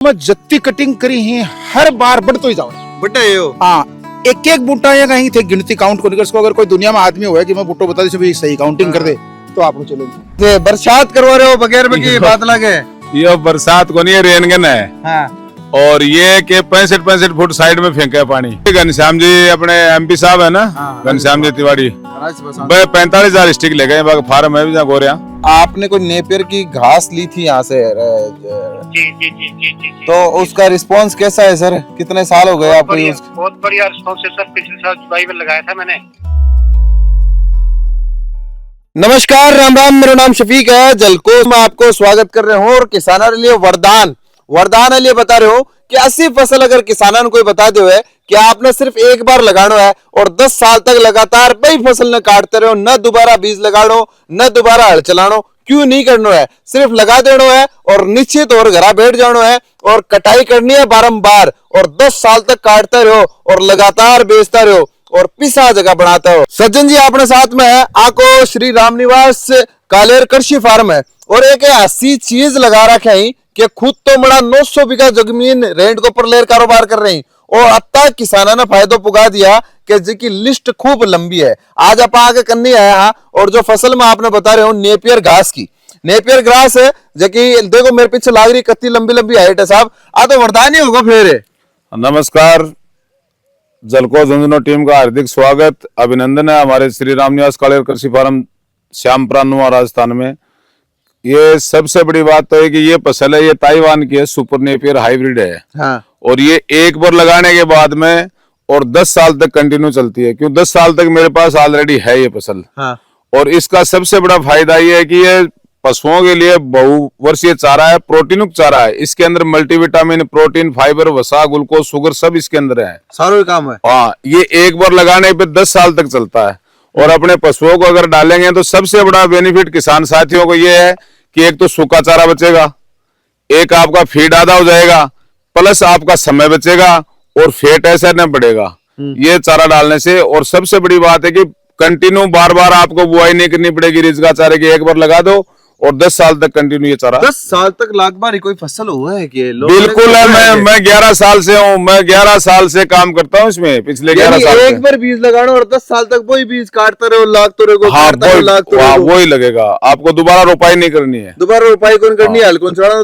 मैं जत्ती कटिंग करी है हर बार बढ़ते ही जाओ बटे हो। हाँ, एक एक बूटा या कहीं थे गिनती काउंट को निकल अगर कोई दुनिया में आदमी हुआ कि मैं बूटो बता दे सही काउंटिंग कर दे तो आपको चलेगी। ये बरसात करवा रहे हो बगैर की बात लगे। ये बरसात को नहीं है, रेनगन है। हाँ। और ये के 65 फुट साइड में फेंका है पानी। घनश्याम जी अपने एमपी साहब है ना, घनश्याम जी तिवारी, 45,000 स्टिक ले गए। फार्म है भी जहाँ गोरिया। आपने कोई नेपियर की घास ली थी यहाँ से जी। तो उसका रिस्पांस कैसा है सर? कितने साल हो गए आपको? बहुत बढ़िया रिस्पॉन्स है सर। पिछले साल जुलाई में लगाया था मैंने। नमस्कार, राम राम। मेरा नाम शफीक है। जलकोस में आपको स्वागत कर रहे हूँ और किसानों के लिए वरदान लिए बता रहे हो कि 80 फसल अगर किसानों को कोई बता दो है कि आपने सिर्फ एक बार लगाना है और 10 साल तक लगातार वही फसल न काटते रहो, न दोबारा बीज लगानो, न दोबारा हल चलानो, क्यों नहीं करना है? सिर्फ लगा देना है और निश्चित और घरा बैठ जाना है और कटाई करनी है बारंबार और 10 साल तक काटते रहो और लगातार बेचता रहो और पिसा जगह बनाता हो। सज्जन जी अपने साथ में है। आको श्री राम निवास कालेर कृषि फार्म है और एक ऐसी चीज लगा रखे हैं कि खुद तो बड़ा 900 बीघा जमीन रेंट के ऊपर लेर कारोबार कर रहे हैं और अब तक किसानों ने फायदा पुगा दिया कि जिसकी लिस्ट खूब लंबी है। आज आप आगे करनी है यहाँ और जो फसल में आपने बता रहे हो नेपियर घास की, नेपियर ग्रास है जबकि देखो मेरे पीछे लाग रही कितनी लंबी लंबी हाइट है साहब। आ तो वरदान ही होगा फिर। नमस्कार, जलको झुंझुनू टीम का हार्दिक स्वागत अभिनंदन है हमारे श्री राम निवास कालेर कृषि फार्म श्यामपुरा राजस्थान में। ये सबसे बड़ी बात तो है कि ये फसल है, ये ताइवान की है, सुपर नेपियर हाइब्रिड है। हाँ। और ये एक बार लगाने के बाद में और 10 साल तक कंटिन्यू चलती है। क्यों 10 साल तक मेरे पास ऑलरेडी है ये फसल। हाँ। और इसका सबसे बड़ा फायदा ये है कि ये पशुओं के लिए बहुवर्षीय चारा है, प्रोटीन चारा है। इसके अंदर मल्टीविटामिन, प्रोटीन, फाइबर, वसा, ग्लूकोज, शुगर सब इसके अंदर है। सारा काम है। हाँ, ये एक बार लगाने पे 10 साल तक चलता है। और अपने पशुओं को अगर डालेंगे तो सबसे बड़ा बेनिफिट किसान साथियों को ये है कि एक तो सूखा चारा बचेगा, एक आपका फीड आधा हो जाएगा, प्लस आपका समय बचेगा और फेट ऐसा न बढ़ेगा ये चारा डालने से। और सबसे बड़ी बात है कि कंटिन्यू बार बार आपको बुआई नहीं करनी पड़ेगी रिजगा चारे की। एक बार लगा दो और 10 साल तक कंटिन्यू ये चारा। 10 साल तक लागबार कोई फसल हुआ है कि बिल्कुल है। मैं 11 साल से हूँ, मैं 11 साल से काम करता हूँ इसमें, पिछले 11 साल से। एक बार बीज लगाना और 10 साल तक वही बीज काटते रहो, लागते रहो। हाँ, वही लगेगा। आपको दोबारा रोपाई नहीं करनी है। दोबारा रोपाई कौन करनी है? हल कौन चढ़ाना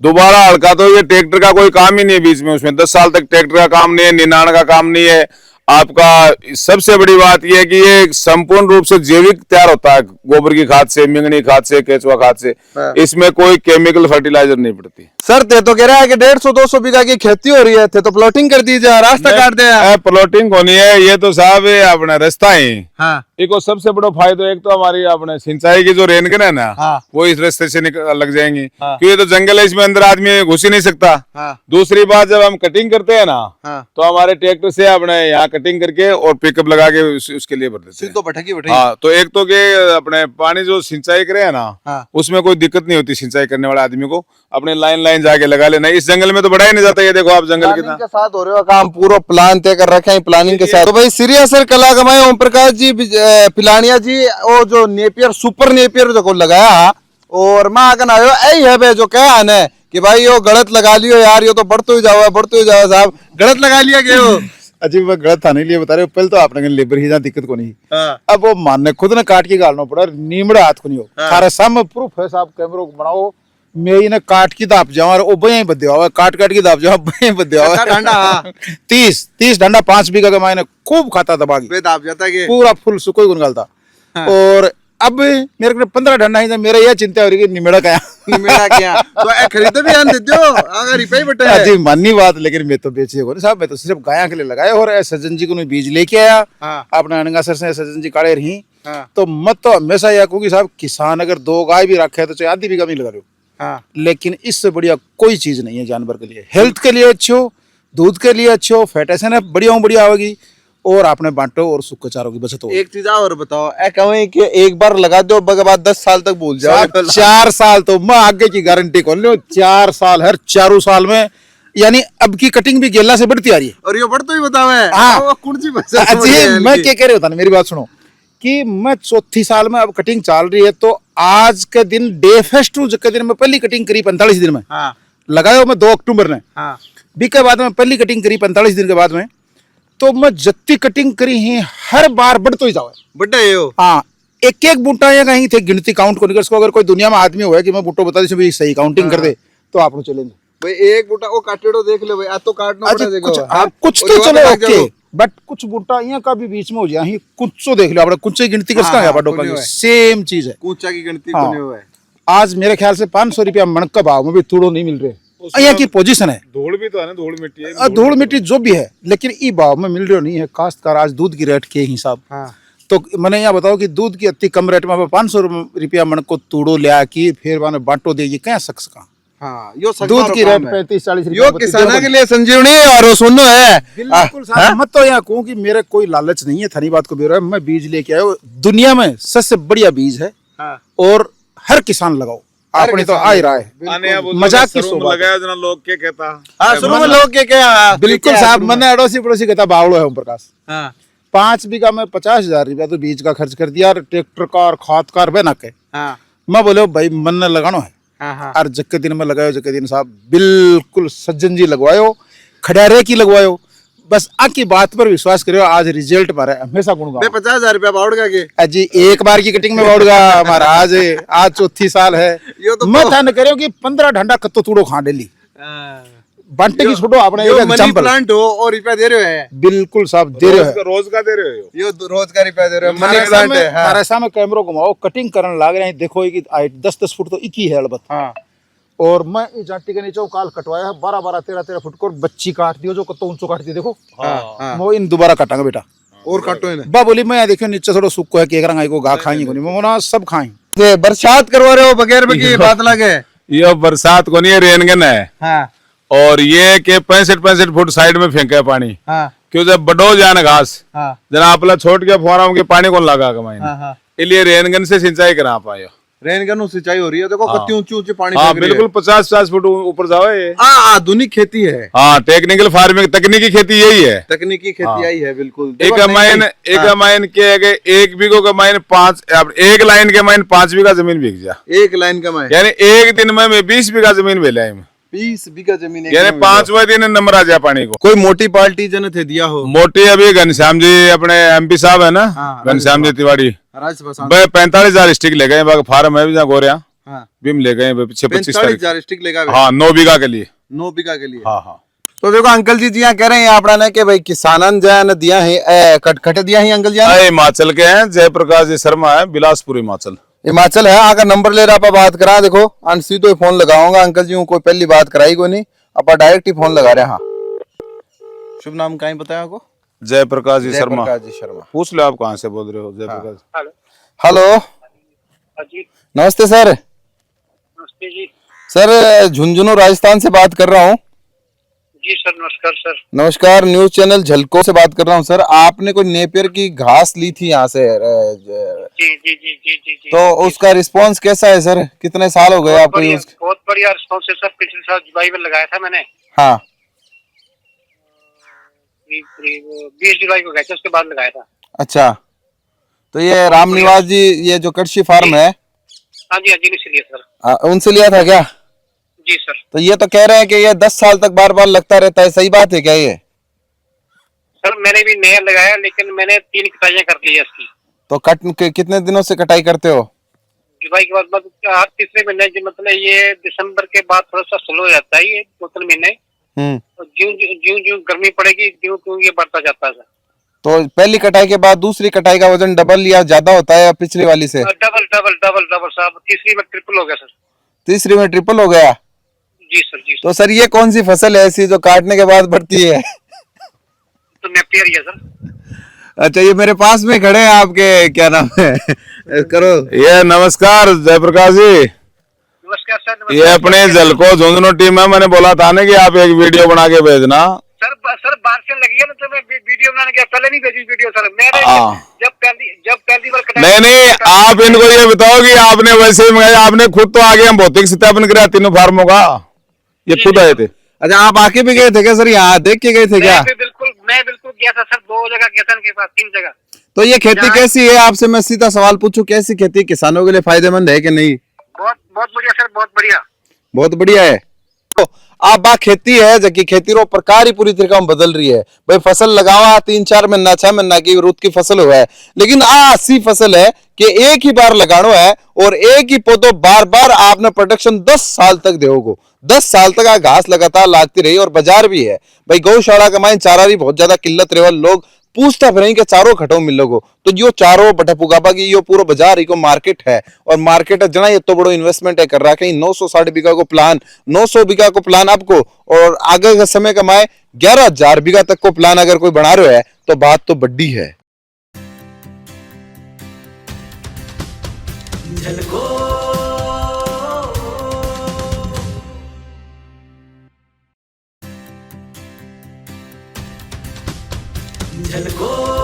दोबारा हल्का तो ये ट्रैक्टर का कोई काम ही नहीं है बीच में। उसमें 10 साल तक ट्रैक्टर का काम नहीं है, निनाण का काम नहीं है आपका। सबसे बड़ी बात यह है कि ये संपूर्ण रूप से जैविक तैयार होता है, गोबर की खाद से, मिंगनी खाद से, केचुआ खाद से। इसमें कोई केमिकल फर्टिलाइजर नहीं पड़ती। सर ते तो कह रहा है कि 150-200 बीघा की खेती हो रही है, थे तो प्लॉटिंग कर दीजिए, रास्ता काट दे। प्लॉटिंग होनी है ये तो साहब अपना रास्ता ही। हाँ। एक सबसे बड़ा फायदा एक तो हमारी अपने सिंचाई की जो रेनगन है ना। हाँ। वो इस रास्ते से लग जाएंगी। हाँ। क्योंकि ये तो जंगल है, इसमें अंदर आदमी घुस ही नहीं सकता। हाँ। दूसरी बात जब हम कटिंग करते हैं ना। हाँ। तो हमारे ट्रैक्टर से अपने यहाँ कटिंग करके और पिकअप लगा के उसके लिए भर देते हैं। तो बैठकी हाँ, तो एक तो के अपने पानी जो सिंचाई करे है ना। हाँ। उसमें कोई दिक्कत नहीं होती सिंचाई करने वाले आदमी को। अपने लाइन जाके लगा लेना। इस जंगल में तो बढ़ा ही नहीं जाता। ये देखो आप जंगल के साथ हो रहे हो काम, पूरा प्लान तय कर रखे हैं प्लानिंग के साथ। तो भाई सीरियस सर कला कमाए ओम प्रकाश जी पिलानिया जी वो जो नेपियर सुपर नेपियर जो को लगाया और मैं आगे आयो यही है बे जो कहा है कि भाई यो गलत लगा लियो यार, यो तो बढ़ते ही जाओ साहब, गलत लगा लिया क्या हो? अजीब मैं गलत था नहीं लिए बता रहे हो। पहले तो आपने लेबर ही दिक्कत को नहीं। हाँ। अब वो मानने खुद ने काट के गालना पड़ा, नीमड़े हाथ को नहीं हो। सारे सामने प्रूफ है साहब, कैमरा बनाओ। मैं इन्हें काट की दाप जाऊं और बया ही बदे हुआ, काट की दाप जाऊं बया बदे हुआ। 30 डंडा 5 बीघा का मैंने खूब खाता दबा के दाप जाता कि पूरा फुल सुकोई गुन गालता। और अब मेरे को 15 डंडा ही था। मेरा यह चिंता हो रही है निमेड़ा क्या तो खरीदे भी आन देते हो अगर रिपाई बटे है। जी माननी बात, लेकिन मैं तो बेचे हो साहब, मैं तो सिर्फ गाया के लिए लगाया। और सज्जन जी को मैं बीज लेके आया। हाँ। अपने अनगासर से सज्जन जी काड़े रही। हाँ। तो मत तो हमेशा यह कहूँ साहब, किसान अगर 2 गाय भी रखे तो चाहे आधी बीघा में लगा रहे हो। हाँ। लेकिन इससे बढ़िया कोई चीज नहीं है जानवर के लिए। हेल्थ के लिए अच्छो, दूध के लिए अच्छो, फैटेशन है बढ़िया होगी और आपने बांटो और सूखे चारों की बचत हो। एक चीज और बताओ, कहें कि एक बार लगा दो बाद 10 साल तक भूल जाओ। 4 साल तो मैं आगे की गारंटी खोल लो। 4 साल हर 4 साल में, यानी अब की कटिंग भी गेला से बढ़ती आ रही है। और ये बढ़तो ही बतावे। हाँ। मैं क्या कह रहे होता मेरी बात सुनो कि मैं 4थी साल में अब कटिंग चल रही है। तो आज के दिन डे फेस्ट के दिन में पहली कटिंग करी 45 दिन में। हाँ। लगाया मैं 2 अक्टूबर ने। हाँ बी के बाद में पहली कटिंग करी 45 दिन के बाद में, तो मैं जत्ती कटिंग करी ही हर बार बढ़ तो ही जाओ। बड़ा है यो। हाँ, एक एक बूटा या कहीं थे गिनती काउंट को निकल। अगर कोई दुनिया में आदमी हुआ है कि मैं बूटो बता दी सही काउंटिंग कर दे तो आप लोग चलेंगे भाई। एक बूटा वो काटेड़ो देख लो भाई, आ तो काटना अच्छा, पड़ा कुछ देखो। कुछ तो चलो ओके, बट कुछ बूटा यहाँ का भी बीच में हो जाए कुछ तो देख लो आप कुछ गिनती किसका है डोका सेम चीज है। कूचा की गिनती हाँ। कोने हुआ है। आज मेरे ख्याल से 500 रुपया मणक का भाव में भी तूड़ो नहीं मिल रहे। यहाँ की पोजीशन है, धूल भी तो है ना, धूल मिट्टी है, धूल मिट्टी जो भी है, लेकिन ई भाव में मिल रहे नहीं है। काश्तकार आज दूध की रेट के हिसाब, तो मैंने यहाँ बताओ कि दूध की अति कम रेट में 500 रुपया मणक को तूड़ो लिया कि फिर मैंने बांटो दे, ये क्या शख्स का। हाँ, यो दूध की रेट 35-40 यो किसाना के लिए संजीवनी और वो सुनो है। बिल्कुल साहब, मत तो यहाँ कहूँ कि मेरे कोई लालच नहीं है, थानी बात को बेरो है। मैं बीज लेके आया, दुनिया में सबसे बढ़िया बीज है और हर किसान लगाओ। आपने तो आ ही रहा है, मजाक की शोभा लगाया जना लोग क्या कहता। हाँ, शुरू में लोग क्या बिल्कुल साहब, मैंने अड़ोसी पड़ोसी कहता बावड़ो है ओम प्रकाश। 5 बीघा में 50,000 रुपया तो बीज का खर्च कर दिया, ट्रैक्टर का और खाद का बना के। मैं बोले भाई मन लगानो है और जक्के दिन में लगायो, जक्के दिन साहब बिल्कुल सज्जन जी लगवायो, खड़ारे की लगवायो, बस आकी बात पर विश्वास करो। आज रिजल्ट पर है, हमेशा गुण 50,000 रुपया बाउड़गा के जी एक बार की कटिंग में बाउड़गा हमारा। आज चौथी साल है। तो मैं था न करो कि 15 ढंडा कत्तो तूड़ो खा डेली बांटे की छोड़ो अपने एक एग्जांपल प्लांट हो और रुपया दे रहे हैं। बिल्कुल साहब दे रहे हो, रोज का दे रहे हो, यो रोज का रुपया दे रहे हो। मनी प्लांट है। हमारे सामने कैमरा घुमाओ, कटिंग करने लग रहे हैं, देखो कि 10-10 फुट तो एक ही है अलबत्त। और मैं इस जाटी के नीचे काल कटवाया है 12-12, 13-13 फुट को बच्ची काट दियो, जो कत्तो ऊंचो काट दियो। देखो वो इन दोबारा काटांगे बेटा और काटो इन्हें। बा बोली मैं देखो नीचे थोड़ा सुक्को है, केक रंगाई को गा खाई को ना सब खाई। बरसात करवा रहे हो बगैर में की बात लगे। ये बरसात को नहीं है, रेनगन है। और ये के 65 फुट साइड में फेंका है पानी। क्यों जब बडो जाए घास जना अपना छोट के फुहारा के पानी कौन लगा कमाई, इसलिए रेनगन से सिंचाई करा पायो। रेनगन सिंचाई हो रही है, देखो कितनी ऊंची ऊंची पानी। हाँ बिल्कुल 50-50 फुट ऊपर जाओ ये। आधुनिक खेती है। हाँ, टेक्निकल फार्मिंग, तकनीकी खेती यही है। तकनीकी खेती आई है बिल्कुल। एक अमाइन के एक बीघो का माइन 5, एक लाइन के माइन 5 बीघा जमीन बिक जा। एक लाइन का माइन यानी एक दिन में 20 बीघा जमीन बेला 20 बीघा जमीन, यानी 5वें दिन नंबर आ जाए पानी को। कोई मोटी पार्टी जन थे दिया हो। मोटी अभी घनश्याम जी अपने MP साहब है ना, घनश्याम जी तिवारी, 45,000 स्टिक ले गए। फार्म है भी जहाँ गोरिया बिम ले गए 25,000 स्टिक ले गए। हाँ 9 बीघा के लिए। 9 बीघा के लिए। हाँ। तो देखो अंकल जी यहाँ कह रहे हैं अपना ने कि भाई किसानन जन दिया है, कटकट दिया है अंकल जी। हिमाचल के हैं, जयप्रकाश जी शर्मा है, बिलासपुर हिमाचल है। अगर नंबर ले रहा आप बात करा देखो, सीधो ही फोन लगाऊंगा अंकल जी, कोई पहली बात कराई को नहीं, आप डायरेक्ट ही फोन लगा रहे हैं। हाँ, शुभ नाम कहीं बताया आपको? जयप्रकाश जी शर्मा। पूछ लो आप कहाँ से बोल रहे हो। जयप्रकाश। हेलो नमस्ते सर। नमस्ते जी। सर झुंझुनू राजस्थान से बात कर रहा हूँ। जी सर, नमस्कार सर। नमस्कार, न्यूज चैनल झलको से बात कर रहा हूँ सर। आपने कोई नेपियर की घास ली थी यहाँ से? जी। तो उसका रिस्पांस कैसा है सर? कितने साल हो गए आपको यूज? बहुत बढ़िया रिस्पांस है सर। पिछले साल जुलाई में लगाया था मैंने। हाँ 20 जुलाई को गया था, उसके बाद लगाया था। अच्छा, तो ये रामनिवास जी, ये जो कृषि फार्म है, हाँ जी नहीं लिया सर। उनसे लिया था क्या? जी सर। तो ये तो कह रहे हैं कि ये 10 साल तक बार बार लगता रहता है, सही बात है क्या ये? सर मैंने भी नया लगाया, लेकिन मैंने 3 कटाइयां कर ली है इसकी। तो कितने दिनों से कटाई करते हो? जुलाई के बाद मतलब हर तीसरे महीने, जो मतलब ये दिसंबर के बाद थोड़ा सा स्लो हो जाता है, ये 2-3 महीने। ज्यों गर्मी पड़ेगी ज्यों ये बढ़ता जाता है सर। तो पहली कटाई के बाद दूसरी कटाई का वजन डबल या ज्यादा होता है या पिछली वाली से? डबल साहब। तीसरी में ट्रिपल हो गया सर। तीसरी में ट्रिपल हो गया? जी सर। तो सर ये कौन सी फसल है ऐसी जो काटने के बाद बढ़ती है? तो नेपियर ही है सर। अच्छा, ये मेरे पास में खड़े हैं आपके, क्या नाम है करो। ये नमस्कार जयप्रकाश जी। नमस्कार सर। ये अपने झलको झुंझुनू टीम है, मैंने बोला था ना कि आप एक वीडियो बना के भेजना। सर बारिश लगी है ना, तो मैं वीडियो बनाने गया, पहले नहीं भेजी वीडियो सर। मैंने जब पहली बार नहीं आप इनको ये बताओ कि आपने वैसे ही मंगाया, आपने खुद तो आगे हम भौतिक सत्यापन कराया तीनों फार्मों का, ये खुद आए थे। अच्छा, आप आके भी गए थे क्या सर? यहाँ देख के गए थे क्या? मैं बिल्कुल गया था सर, 2 जगह गया था, इनके पास 3 जगह। तो ये खेती कैसी है? आपसे मैं सीधा सवाल पूछूं, कैसी खेती किसानों के लिए फायदेमंद है कि नहीं? बहुत बढ़िया सर, बहुत बढ़िया। बहुत बढ़िया है। तो आप बा खेती है जबकि खेती रो प्रकार ही पूरी तरीका में बदल रही है। भाई फसल लगावा 3-4 महीना 6 महीना की रुत की फसल हुआ है, लेकिन ऐसी फसल है कि एक ही बार लगानो है और एक ही पौधो बार बार आपने प्रोटेक्शन 10 साल तक दोगे। 10 साल तक आ घास लगातार लागती रही और बाजार भी है। भाई गौशाला का माइन चारा भी बहुत ज्यादा किल्लत रहे, लोग पूछता फिर कि चारों खटो मिलोगो, तो जो चारों बटा पुगाबा की यो पूरा बाजार ही को मार्केट है। और मार्केट है जना ये तो बड़ो इन्वेस्टमेंट है कर रहा है 960 बीघा को प्लान, 900 बीघा को प्लान आपको, और आगे का समय कमाए 11,000 बीघा तक को प्लान अगर कोई बना रहे है तो बात तो बड्डी है। झलको